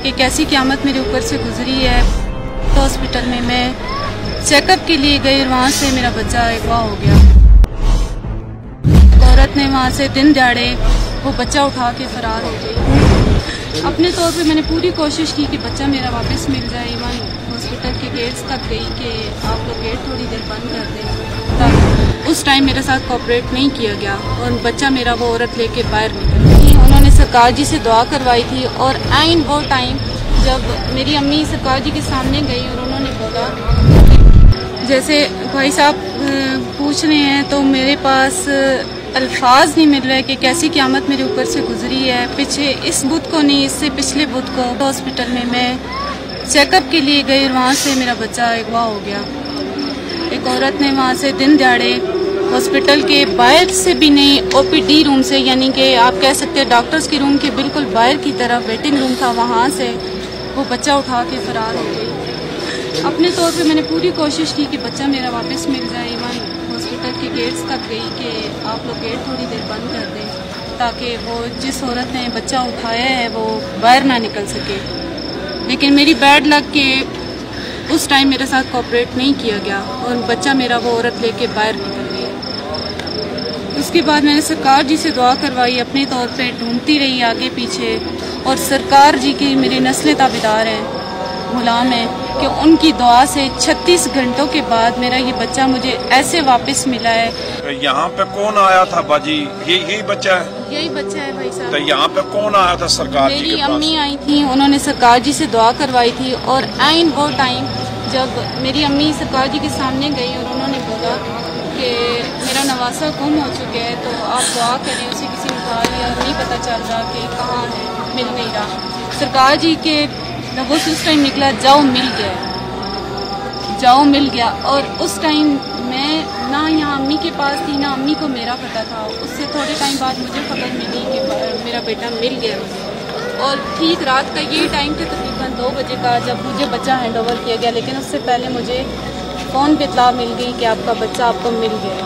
कि कैसी क़यामत मेरे ऊपर से गुजरी है। तो हॉस्पिटल में मैं चेकअप के लिए गई और वहाँ से मेरा बच्चा अगवा हो गया। औरत ने वहाँ से दिन दहाड़े वो बच्चा उठा के फरार हो गई। अपने तौर पे मैंने पूरी कोशिश की कि बच्चा मेरा वापस मिल जाए। इवन हॉस्पिटल के गेट्स तक गई कि आप लोग गेट थोड़ी देर बंद कर दें, तब उस टाइम मेरे साथ कोऑपरेट नहीं किया गया और बच्चा मेरा वो औरत लेके बाहर निकली। उन्होंने सरकार जी से दुआ करवाई थी और आइन वो टाइम जब मेरी अम्मी सरकार जी के सामने गई और उन्होंने बोला, जैसे भाई साहब पूछ रहे हैं तो मेरे पास अल्फाज नहीं मिल रहे कि कैसी क़यामत मेरे ऊपर से गुजरी है। पीछे इस बुध को नहीं, इससे पिछले बुध को हॉस्पिटल में मैं चेकअप के लिए गई और वहाँ से मेरा बच्चा अगवा हो गया। एक औरत ने वहाँ से दिन दहाड़े हॉस्पिटल के बाहर से भी नहीं, ओपीडी रूम से, यानी कि आप कह सकते हैं डॉक्टर्स के रूम के बिल्कुल बाहर की तरफ वेटिंग रूम था, वहाँ से वो बच्चा उठा के फरार हो गई। अपने तौर पे मैंने पूरी कोशिश की कि बच्चा मेरा वापस मिल जाए। इवन हॉस्पिटल के गेट्स तक गई कि आप लोग गेट थोड़ी देर बंद कर दें ताकि वो जिस औरत ने बच्चा उठाया है वो बाहर ना निकल सके। लेकिन मेरी बैड लक के उस टाइम मेरे साथ कोऑपरेट नहीं किया गया और बच्चा मेरा वो औरत लेके बाहर निकल गई। उसके बाद मैंने सरकार जी से दुआ करवाई, अपने तौर पे ढूंढती रही आगे पीछे, और सरकार जी की मेरी नस्लें ताबेदार हैं, गुलाम है कि उनकी दुआ से 36 घंटों के बाद मेरा ये बच्चा मुझे ऐसे वापस मिला है। यहाँ पे कौन आया था बाजी? यही बच्चा है? यही बच्चा है भाई साहब। तो यहाँ पे कौन आया था? सरकार जी के पास? मेरी अम्मी आई थी, उन्होंने सरकार जी से दुआ करवाई थी और आइन वो टाइम जब मेरी अम्मी सरकार जी के सामने गई और उन्होंने बोला कि मेरा नवासा गुम हो चुका है तो आप दुआ करें, उसे किसी ने कहा या नहीं पता चल रहा कि कहाँ है, मिल नहीं रहा। सरकार जी के वो उस टाइम निकला, जाओ मिल गया, जाओ मिल गया। और उस टाइम मैं ना यहाँ अम्मी के पास थी, ना अम्मी को मेरा पता था। उससे थोड़े टाइम बाद मुझे खबर मिली कि मेरा बेटा मिल गया मुझे, और ठीक रात का यही टाइम था, तकरीबन 2 बजे का, जब मुझे बच्चा हैंड ओवर किया गया। लेकिन उससे पहले मुझे फ़ोन पे इत्तला मिल गई कि आपका बच्चा आपको मिल गया।